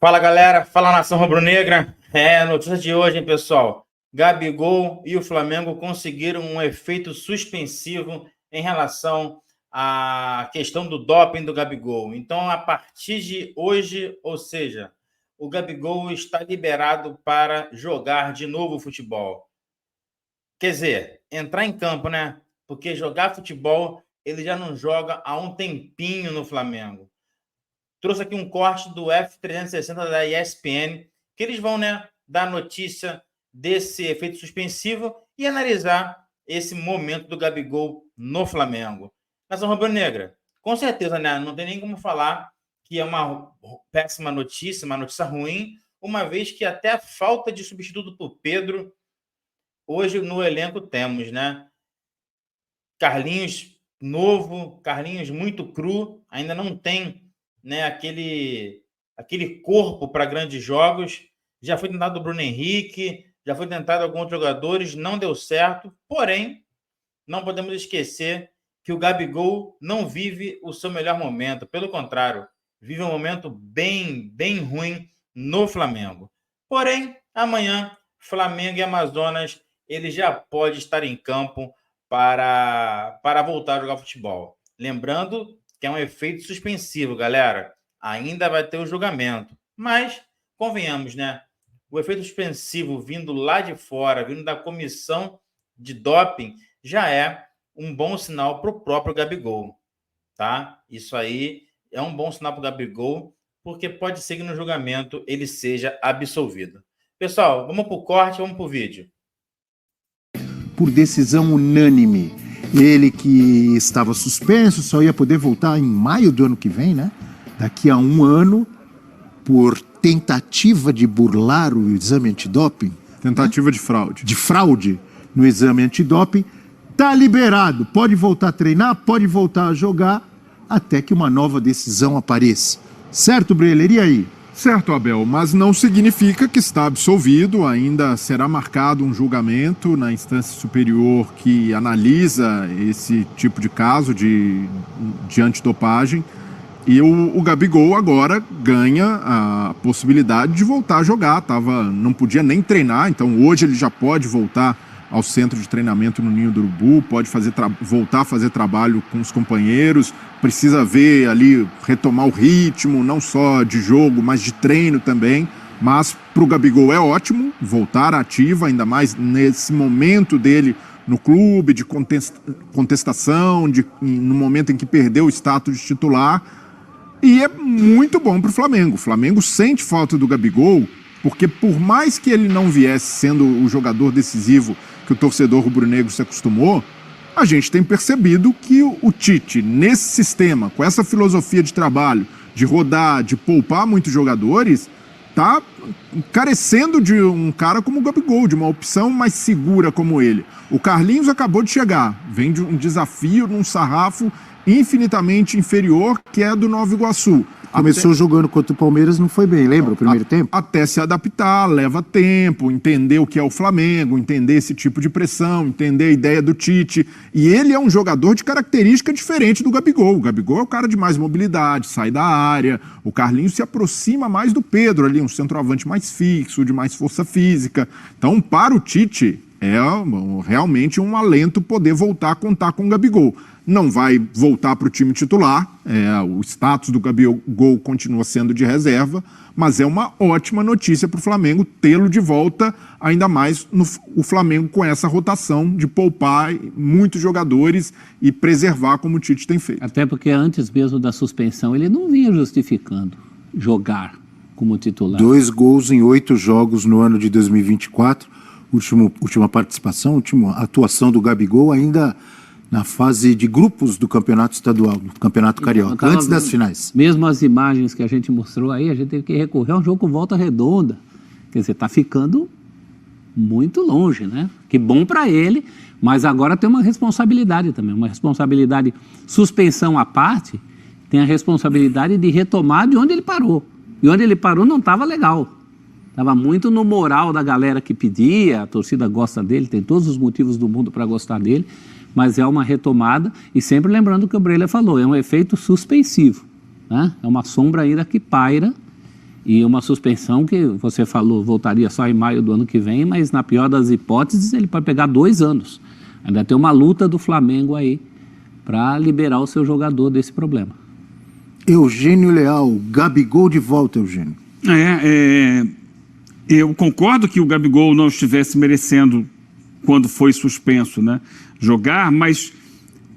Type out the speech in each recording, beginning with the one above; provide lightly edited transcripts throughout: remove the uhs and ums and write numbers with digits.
Fala galera, fala nação rubro-negra. Notícia de hoje, hein, pessoal? Gabigol e o Flamengo conseguiram um efeito suspensivo em relação à questão do doping do Gabigol. Então, a partir de hoje, ou seja, o Gabigol está liberado para jogar de novo futebol. Quer dizer, entrar em campo, né? Porque jogar futebol ele já não joga há um tempinho no Flamengo. Trouxe aqui um corte do F360 da ESPN, que eles vão, né, dar notícia desse efeito suspensivo e analisar esse momento do Gabigol no Flamengo. Nação rubro-negra, com certeza, né, não tem nem como falar que é uma péssima notícia, uma notícia ruim, uma vez que até a falta de substituto por Pedro, hoje no elenco temos, né? Carlinhos novo, Carlinhos muito cru, ainda não tem, né, aquele corpo para grandes jogos. Já foi tentado o Bruno Henrique, já foi tentado alguns outros jogadores, não deu certo. Porém, não podemos esquecer que o Gabigol não vive o seu melhor momento. Pelo contrário, vive um momento bem ruim no Flamengo. Porém, amanhã, Flamengo e Amazonas, ele já pode estar em campo para voltar a jogar futebol. Lembrando que é um efeito suspensivo, galera. Ainda vai ter o julgamento. Mas, convenhamos, né? O efeito suspensivo vindo lá de fora, vindo da comissão de doping, já é um bom sinal para o próprio Gabigol, tá? Isso aí é um bom sinal para o Gabigol, porque pode ser que no julgamento ele seja absolvido. Pessoal, vamos para o corte, vamos para o vídeo. Por decisão unânime. Ele que estava suspenso só ia poder voltar em maio do ano que vem, né? Daqui a um ano, por tentativa de burlar o exame antidoping. Tentativa, né? De fraude. De fraude no exame antidoping. Tá liberado. Pode voltar a treinar, pode voltar a jogar, até que uma nova decisão apareça. Certo, Breler? E aí? Certo, Abel, mas não significa que está absolvido, ainda será marcado um julgamento na instância superior que analisa esse tipo de caso de antidopagem, e o Gabigol agora ganha a possibilidade de voltar a jogar, não podia nem treinar, então hoje ele já pode voltar ao centro de treinamento no Ninho do Urubu, pode voltar a fazer trabalho com os companheiros, precisa ver ali, retomar o ritmo, não só de jogo, mas de treino também. Mas para o Gabigol é ótimo voltar ativa, ainda mais nesse momento dele no clube, de contestação, no momento em que perdeu o status de titular. E é muito bom para o Flamengo. O Flamengo sente falta do Gabigol, porque por mais que ele não viesse sendo o jogador decisivo que o torcedor rubro-negro se acostumou, a gente tem percebido que o Tite, nesse sistema, com essa filosofia de trabalho, de rodar, de poupar muitos jogadores, está carecendo de um cara como o Gabigol, de uma opção mais segura como ele. O Carlinhos acabou de chegar, vem de um desafio num sarrafo infinitamente inferior, que é do Nova Iguaçu. Começou jogando contra o Palmeiras, não foi bem, lembra o primeiro tempo? Até se adaptar, leva tempo, entender o que é o Flamengo, entender esse tipo de pressão, entender a ideia do Tite. E ele é um jogador de característica diferente do Gabigol. O Gabigol é o cara de mais mobilidade, sai da área. O Carlinhos se aproxima mais do Pedro ali, um centroavante mais fixo, de mais força física. Então, para o Tite, é realmente um alento poder voltar a contar com o Gabigol. Não vai voltar para o time titular, o status do Gabigol continua sendo de reserva, mas é uma ótima notícia para o Flamengo tê-lo de volta, ainda mais o Flamengo com essa rotação de poupar muitos jogadores e preservar como o Tite tem feito. Até porque antes mesmo da suspensão ele não vinha justificando jogar como titular. 2 gols em 8 jogos no ano de 2024, última participação, última atuação do Gabigol ainda na fase de grupos do campeonato estadual, do campeonato carioca, antes das finais. Mesmo as imagens que a gente mostrou aí, a gente teve que recorrer a um jogo com volta redonda. Quer dizer, está ficando muito longe, né? Que bom para ele, mas agora tem uma responsabilidade também, uma responsabilidade, suspensão à parte, tem a responsabilidade de retomar de onde ele parou. E onde ele parou não estava legal. Estava muito no moral da galera que pedia, a torcida gosta dele, tem todos os motivos do mundo para gostar dele, mas é uma retomada, e sempre lembrando o que o Breler falou, é um efeito suspensivo, né? É uma sombra ainda que paira, E uma suspensão que você falou voltaria só em maio do ano que vem, mas na pior das hipóteses ele pode pegar 2 anos. Ainda tem uma luta do Flamengo aí para liberar o seu jogador desse problema. Eugênio Leal, Gabigol de volta, Eugênio. Eu concordo que o Gabigol não estivesse merecendo, quando foi suspenso, né, jogar, mas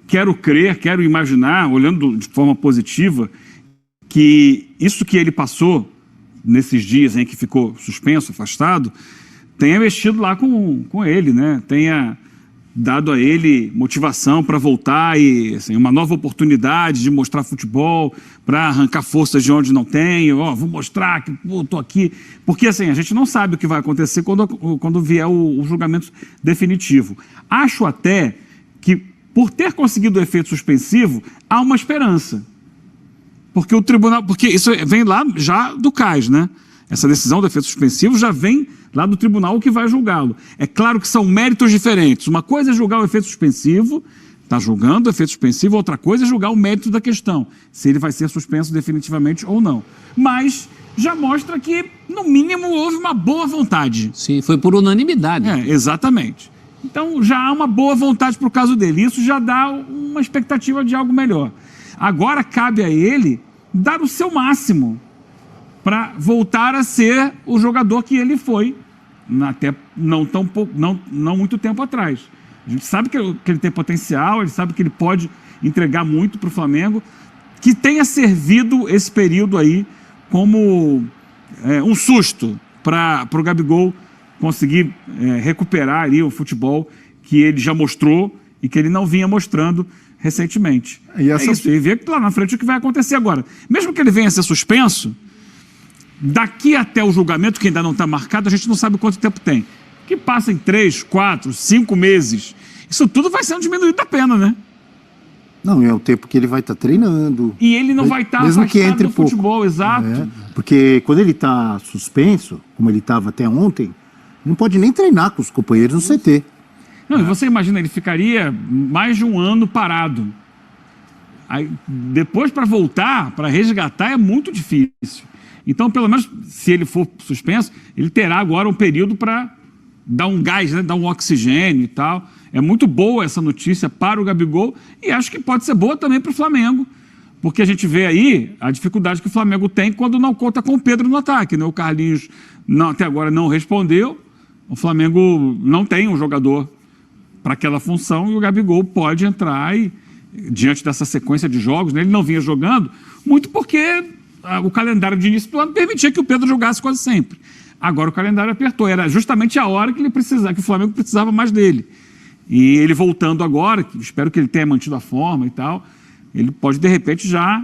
quero crer, quero imaginar, olhando de forma positiva, que isso que ele passou nesses dias em que ficou suspenso, afastado, tenha mexido lá com ele, né? Tenha dado a ele motivação para voltar e assim, uma nova oportunidade de mostrar futebol, para arrancar forças de onde não tem, vou mostrar que estou aqui. Porque assim, a gente não sabe o que vai acontecer quando vier o julgamento definitivo. Acho até que, por ter conseguido o efeito suspensivo, há uma esperança. Porque o tribunal, porque isso vem lá já do CAS, né? Essa decisão do efeito suspensivo já vem lá do tribunal que vai julgá-lo. É claro que são méritos diferentes. Uma coisa é julgar o efeito suspensivo, está julgando o efeito suspensivo, outra coisa é julgar o mérito da questão, se ele vai ser suspenso definitivamente ou não. Mas já mostra que, no mínimo, houve uma boa vontade. Sim, foi por unanimidade. Exatamente. Então já há uma boa vontade para o caso dele. Isso já dá uma expectativa de algo melhor. Agora cabe a ele dar o seu máximo para voltar a ser o jogador que ele foi até não muito tempo atrás. A gente sabe que ele tem potencial, ele sabe que ele pode entregar muito para o Flamengo, que tenha servido esse período aí como um susto para o Gabigol conseguir recuperar ali o futebol que ele já mostrou e que ele não vinha mostrando recentemente. E ver lá na frente o que vai acontecer agora. Mesmo que ele venha a ser suspenso, daqui até o julgamento, que ainda não está marcado, a gente não sabe quanto tempo tem. Que passa em 3, 4, 5 meses. Isso tudo vai sendo diminuído da pena, né? Não, é o tempo que ele vai estar treinando. E ele não vai estar mesmo que entre do futebol, exato. Porque quando ele está suspenso, como ele estava até ontem, não pode nem treinar com os companheiros no CT. Não, e você imagina, ele ficaria mais de um ano parado. Aí, depois, para voltar, para resgatar, é muito difícil. Então, pelo menos, se ele for suspenso, ele terá agora um período para dar um gás, né? Dar um oxigênio e tal. É muito boa essa notícia para o Gabigol e acho que pode ser boa também para o Flamengo, porque a gente vê aí a dificuldade que o Flamengo tem quando não conta com o Pedro no ataque, né? O Carlinhos até agora não respondeu, o Flamengo não tem um jogador para aquela função e o Gabigol pode entrar e, diante dessa sequência de jogos, né? Ele não vinha jogando, muito porque o calendário de início do ano permitia que o Pedro jogasse quase sempre. Agora o calendário apertou, era justamente a hora que que o Flamengo precisava mais dele. E ele voltando agora, espero que ele tenha mantido a forma e tal, ele pode de repente já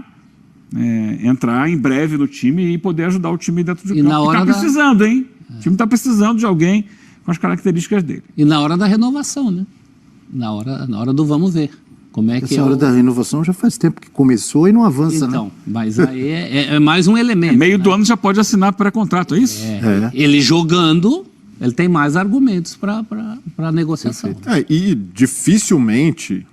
entrar em breve no time e poder ajudar o time dentro de campo. Está precisando, hein? O time está precisando de alguém com as características dele. E na hora da renovação, né? Na hora do vamos ver. Como é que essa hora da renovação já faz tempo que começou e não avança, então, né? Mas aí é mais um elemento. Meio do ano já pode assinar pré-contrato, é isso? Ele jogando, ele tem mais argumentos para negociação. E dificilmente,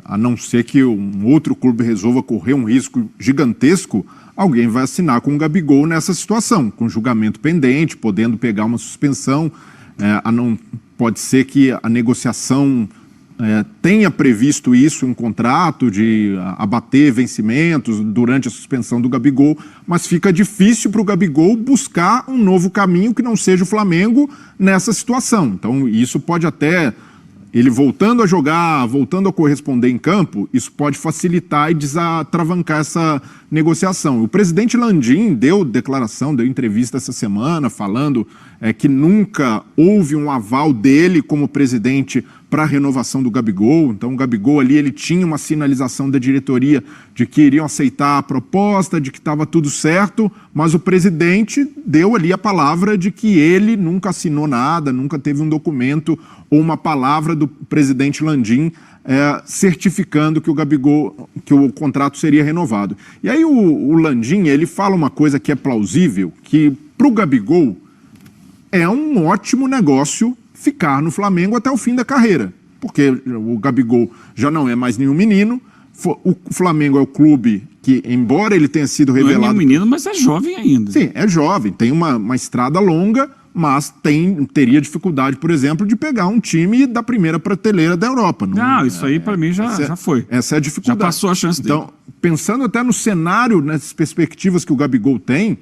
a não ser que um outro clube resolva correr um risco gigantesco, alguém vai assinar com o Gabigol nessa situação, com julgamento pendente, podendo pegar uma suspensão. Pode ser que a negociação tenha previsto isso em contrato de abater vencimentos durante a suspensão do Gabigol, mas fica difícil para o Gabigol buscar um novo caminho que não seja o Flamengo nessa situação. Então isso pode até, ele voltando a jogar, voltando a corresponder em campo, isso pode facilitar e desatravancar essa negociação. O presidente Landim deu entrevista essa semana falando que nunca houve um aval dele como presidente para a renovação do Gabigol. Então o Gabigol ali, ele tinha uma sinalização da diretoria de que iriam aceitar a proposta, de que estava tudo certo, mas o presidente deu ali a palavra de que ele nunca assinou nada, nunca teve um documento ou uma palavra do presidente Landim certificando que o Gabigol, que o contrato seria renovado. E aí o Landim, ele fala uma coisa que é plausível, que para o Gabigol é um ótimo negócio ficar no Flamengo até o fim da carreira, porque o Gabigol já não é mais nenhum menino, O Flamengo é o clube que, embora ele tenha sido Não é revelado... nenhum menino, mas é jovem ainda. Sim, é jovem, tem uma estrada longa, mas teria dificuldade, por exemplo, de pegar um time da primeira prateleira da Europa. Não, isso aí para mim já foi. Essa é a dificuldade. Já passou a chance dele. Então, pensando até no cenário, nessas perspectivas que o Gabigol tem,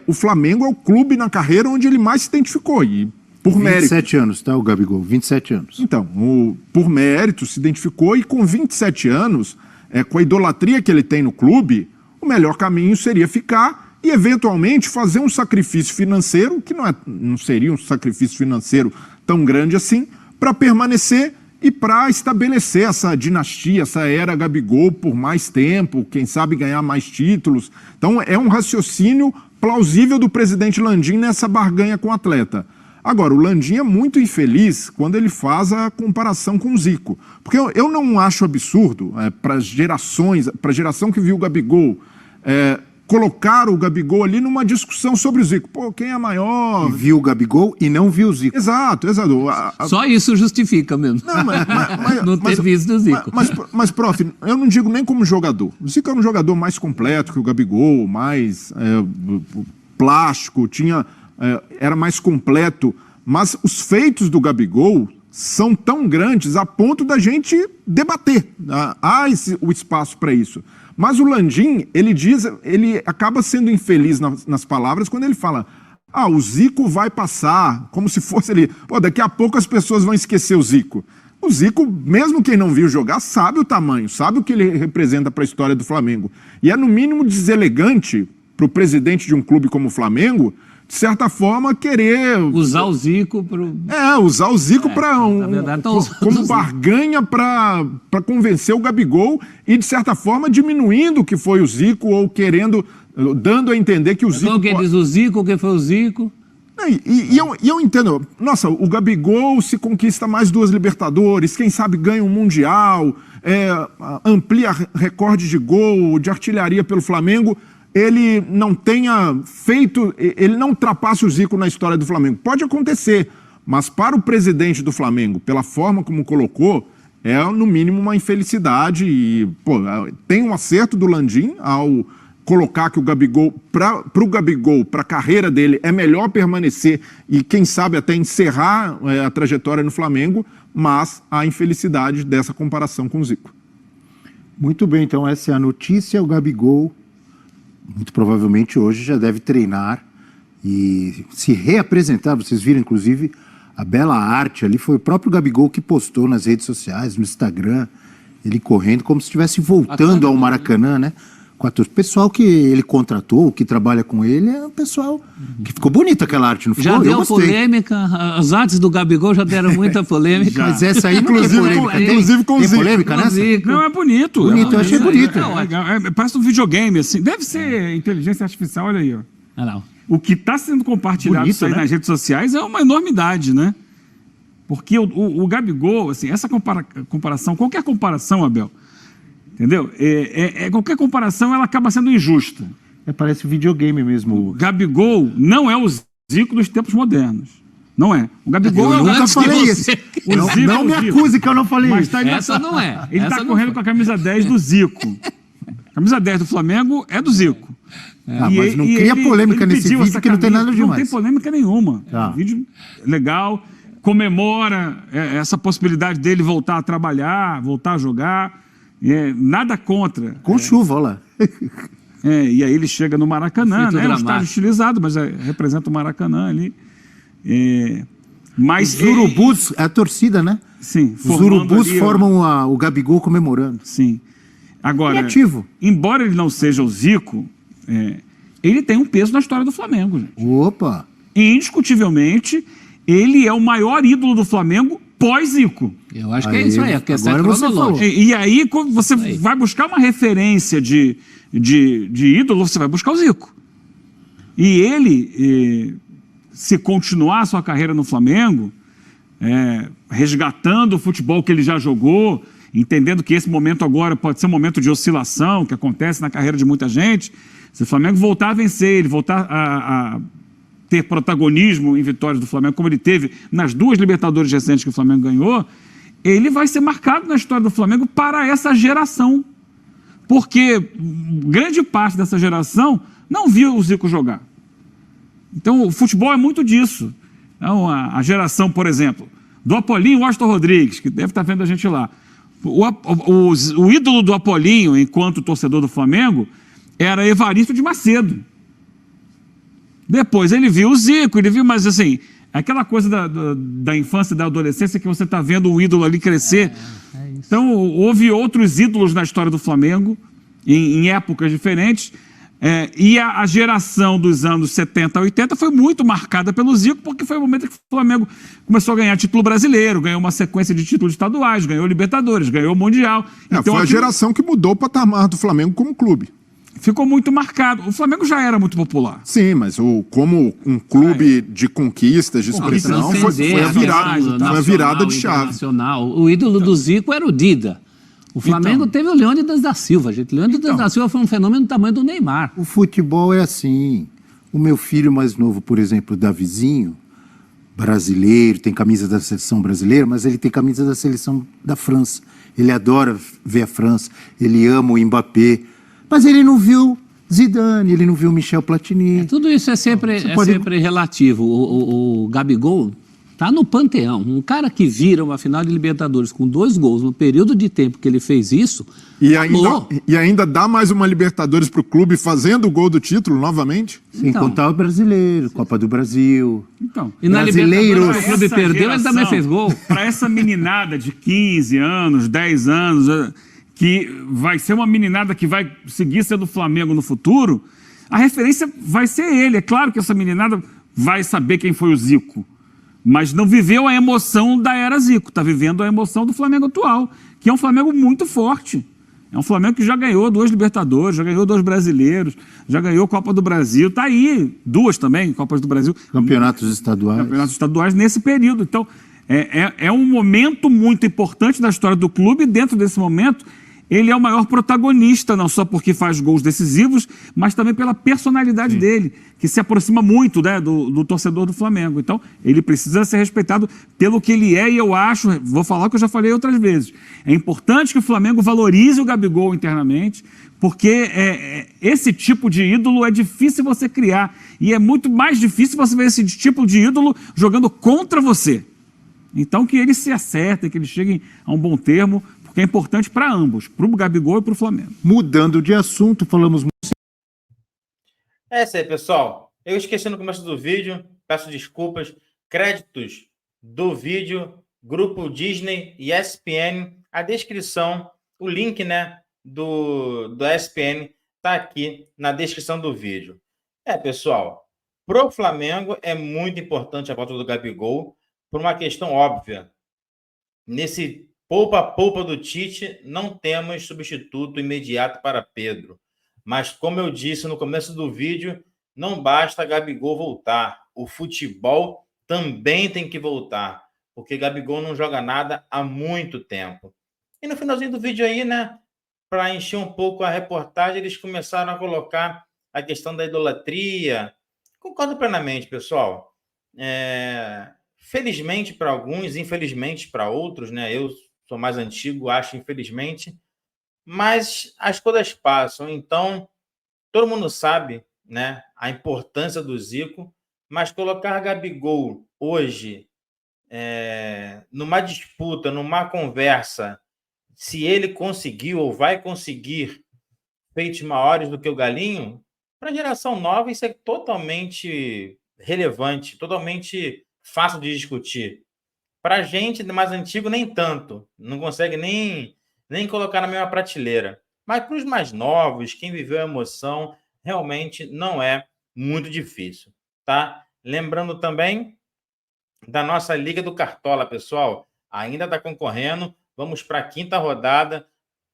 o Flamengo é o clube na carreira onde ele mais se identificou, e por mérito. 27 anos, tá, o Gabigol? 27 anos. Então, por mérito se identificou, e com 27 anos, com a idolatria que ele tem no clube, o melhor caminho seria ficar e, eventualmente, fazer um sacrifício financeiro, que não seria um sacrifício financeiro tão grande assim, para permanecer e para estabelecer essa dinastia, essa era Gabigol por mais tempo, quem sabe ganhar mais títulos. Então, é um raciocínio plausível do presidente Landim nessa barganha com o atleta. Agora, o Landim é muito infeliz quando ele faz a comparação com o Zico. Porque eu não acho absurdo, para a geração que viu o Gabigol, colocar o Gabigol ali numa discussão sobre o Zico. Pô, quem é maior? E viu o Gabigol e não viu o Zico. Exato. Só isso justifica mesmo. Não ter visto o Zico. Mas, prof, eu não digo nem como jogador. O Zico era um jogador mais completo que o Gabigol, mais plástico, era mais completo. Mas os feitos do Gabigol são tão grandes a ponto da gente debater. Há o espaço para isso. Mas o Landim, ele acaba sendo infeliz nas palavras quando ele fala: o Zico vai passar, como se fosse ele. Pô, daqui a pouco as pessoas vão esquecer o Zico. O Zico, mesmo quem não viu jogar, sabe o tamanho, sabe o que ele representa para a história do Flamengo. E é no mínimo deselegante para o presidente de um clube como o Flamengo, de certa forma, querer... Usar o Zico para... usar o Zico como barganha para convencer o Gabigol e, de certa forma, diminuindo o que foi o Zico ou dando a entender que o Zico... Então, quem diz o Zico, quem foi o Zico... E eu entendo, nossa, o Gabigol se conquista mais 2 Libertadores, quem sabe ganha um Mundial, amplia recorde de gol, de artilharia pelo Flamengo... ele não tenha feito, ele não ultrapasse o Zico na história do Flamengo. Pode acontecer, mas para o presidente do Flamengo, pela forma como colocou, é no mínimo uma infelicidade. E tem um acerto do Landim ao colocar que o Gabigol, para o Gabigol, para a carreira dele, é melhor permanecer e quem sabe até encerrar a trajetória no Flamengo, mas a infelicidade dessa comparação com o Zico. Muito bem, então essa é a notícia. O Gabigol muito provavelmente hoje já deve treinar e se reapresentar. Vocês viram, inclusive, a bela arte ali. Foi o próprio Gabigol que postou nas redes sociais, no Instagram, ele correndo como se estivesse voltando ao Maracanã, né? O pessoal que ele contratou, que trabalha com ele, é o pessoal que ficou bonita aquela arte, não ficou? Já deu polêmica, as artes do Gabigol já deram muita polêmica. Mas essa aí não é polêmica. Inclusive com o Zico. Tem polêmica nessa? Não, é bonito. Bonito, eu achei bonito. Parece um videogame, assim. Deve ser inteligência artificial, olha aí, ó. Não. O que está sendo compartilhado Bonito, isso aí, né, nas redes sociais é uma enormidade, né? Porque o Gabigol, assim, essa comparação, qualquer comparação, Abel, entendeu? Qualquer comparação, ela acaba sendo injusta. Parece videogame mesmo. O Gabigol não é o Zico dos tempos modernos. Não é. O Gabigol eu nunca falei isso. Não me acuse que eu não falei isso. Essa não é. Ele está correndo com a camisa 10 do Zico. A camisa 10 do Flamengo é do Zico. Mas não cria polêmica nesse vídeo que não tem nada demais. Não tem polêmica nenhuma. É um vídeo legal, comemora essa possibilidade dele voltar a trabalhar, voltar a jogar. Nada contra. Com chuva, olha lá. E aí ele chega no Maracanã, né? É um estádio estilizado, mas representa o Maracanã ali. Mas os urubus, é a torcida, né? Sim. Os urubus formam o Gabigol comemorando. Sim. Agora, criativo. Embora ele não seja o Zico, ele tem um peso na história do Flamengo, gente. Opa! Indiscutivelmente, ele é o maior ídolo do Flamengo pós-Zico. Eu acho que é isso aí, é questão cronológica. E aí, quando você vai buscar uma referência de ídolo, você vai buscar o Zico. E ele, se continuar a sua carreira no Flamengo, resgatando o futebol que ele já jogou, entendendo que esse momento agora pode ser um momento de oscilação, que acontece na carreira de muita gente, se o Flamengo voltar a vencer, ele voltar a ter protagonismo em vitórias do Flamengo, como ele teve nas 2 Libertadores recentes que o Flamengo ganhou, ele vai ser marcado na história do Flamengo para essa geração porque grande parte dessa geração não viu o Zico jogar. Então, o futebol é muito disso. Então, a geração, por exemplo, do Apolinho, Washington Rodrigues, que deve estar vendo a gente lá. O ídolo do Apolinho, enquanto torcedor do Flamengo, era Evaristo de Macedo. Depois ele viu o Zico, ele viu, mas assim, aquela coisa da infância e da adolescência que você está vendo o ídolo ali crescer. Então, houve outros ídolos na história do Flamengo, em épocas diferentes, e a geração dos anos 70 a 80 foi muito marcada pelo Zico, porque foi o momento que o Flamengo começou a ganhar título brasileiro, ganhou uma sequência de títulos estaduais, ganhou Libertadores, ganhou Mundial. Então, foi a geração que mudou o patamar do Flamengo como clube. Ficou muito marcado. O Flamengo já era muito popular. Sim, mas como um clube de conquistas, de expressão, foi a virada de chave. O ídolo do Zico era o Dida. O Flamengo teve o Leônidas da Silva, gente. Leônidas da Silva foi um fenômeno do tamanho do Neymar. O futebol é assim. O meu filho mais novo, por exemplo, Davizinho, brasileiro, tem camisa da seleção brasileira, mas ele tem camisa da seleção da França. Ele adora ver a França, ele ama o Mbappé, mas ele não viu Zidane, ele não viu Michel Platini. Tudo isso é sempre relativo. O Gabigol está no panteão. Um cara que vira uma final de Libertadores com 2 gols no período de tempo que ele fez isso, e ainda dá mais uma Libertadores para o clube fazendo o gol do título novamente? Sem contar o brasileiro, Copa do Brasil. E na Libertadores o clube perdeu, ele também fez gol. Para essa meninada de 15 anos, 10 anos, que vai ser uma meninada que vai seguir sendo Flamengo no futuro, a referência vai ser ele. É claro que essa meninada vai saber quem foi o Zico, mas não viveu a emoção da era Zico, está vivendo a emoção do Flamengo atual, que é um Flamengo muito forte. É um Flamengo que já ganhou 2 Libertadores, já ganhou 2 brasileiros, já ganhou Copa do Brasil, está aí, 2 também, Copas do Brasil. Campeonatos estaduais nesse período. Então, é um momento muito importante da história do clube, e dentro desse momento, ele é o maior protagonista, não só porque faz gols decisivos, mas também pela personalidade dele, que se aproxima muito, né, do torcedor do Flamengo. Então, ele precisa ser respeitado pelo que ele é, e eu acho, vou falar o que eu já falei outras vezes, é importante que o Flamengo valorize o Gabigol internamente, porque esse tipo de ídolo é difícil você criar, e é muito mais difícil você ver esse tipo de ídolo jogando contra você. Então, que eles se acertem, que eles cheguem a um bom termo, que é importante para ambos, para o Gabigol e para o Flamengo. Mudando de assunto, falamos... É isso aí, pessoal. Eu esqueci no começo do vídeo, peço desculpas. Créditos do vídeo, Grupo Disney e ESPN. A descrição, o link, né, do ESPN está aqui na descrição do vídeo. Pessoal, para o Flamengo é muito importante a volta do Gabigol, por uma questão óbvia. Nesse poupa-poupa do Tite, não temos substituto imediato para Pedro. Mas, como eu disse no começo do vídeo, não basta Gabigol voltar. O futebol também tem que voltar, porque Gabigol não joga nada há muito tempo. E no finalzinho do vídeo aí, né, para encher um pouco a reportagem, eles começaram a colocar a questão da idolatria. Concordo plenamente, pessoal. Felizmente para alguns, infelizmente para outros, né? Eu sou mais antigo, acho, infelizmente, mas as coisas passam. Então, todo mundo sabe, né, a importância do Zico, mas colocar Gabigol hoje numa disputa, numa conversa, se ele conseguiu ou vai conseguir feitos maiores do que o Galinho, para a geração nova isso é totalmente relevante, totalmente fácil de discutir. Para a gente mais antigo, nem tanto. Não consegue nem colocar na mesma prateleira. Mas para os mais novos, quem viveu a emoção, realmente não é muito difícil. Tá? Lembrando também da nossa Liga do Cartola, pessoal. Ainda está concorrendo. Vamos para a 5ª rodada.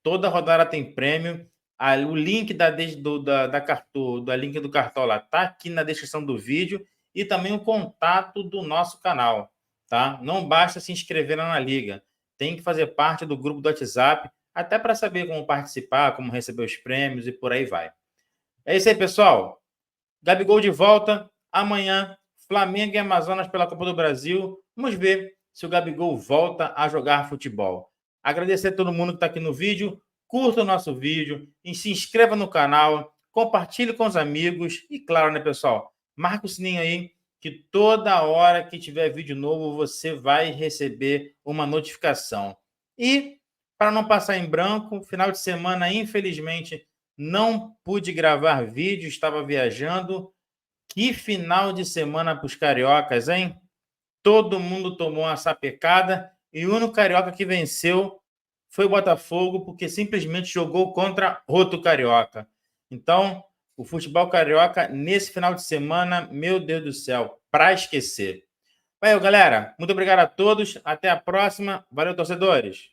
Toda rodada tem prêmio. O link da Liga do Cartola está aqui na descrição do vídeo. E também o contato do nosso canal. Tá? Não basta se inscrever na Liga, tem que fazer parte do grupo do WhatsApp, até para saber como participar, como receber os prêmios e por aí vai. É isso aí, pessoal. Gabigol de volta. Amanhã, Flamengo e Amazonas pela Copa do Brasil. Vamos ver se o Gabigol volta a jogar futebol. Agradecer a todo mundo que está aqui no vídeo. curta o nosso vídeo e se inscreva no canal, compartilhe com os amigos e, claro, né, pessoal, marca o sininho aí que toda hora que tiver vídeo novo você vai receber uma notificação. E, para não passar em branco, final de semana, infelizmente, não pude gravar vídeo, estava viajando. Que final de semana para os cariocas, hein? Todo mundo tomou uma sapecada e o único carioca que venceu foi o Botafogo, porque simplesmente jogou contra outro carioca. Então, o futebol carioca, nesse final de semana, meu Deus do céu, para esquecer. Valeu, galera. Muito obrigado a todos. Até a próxima. Valeu, torcedores.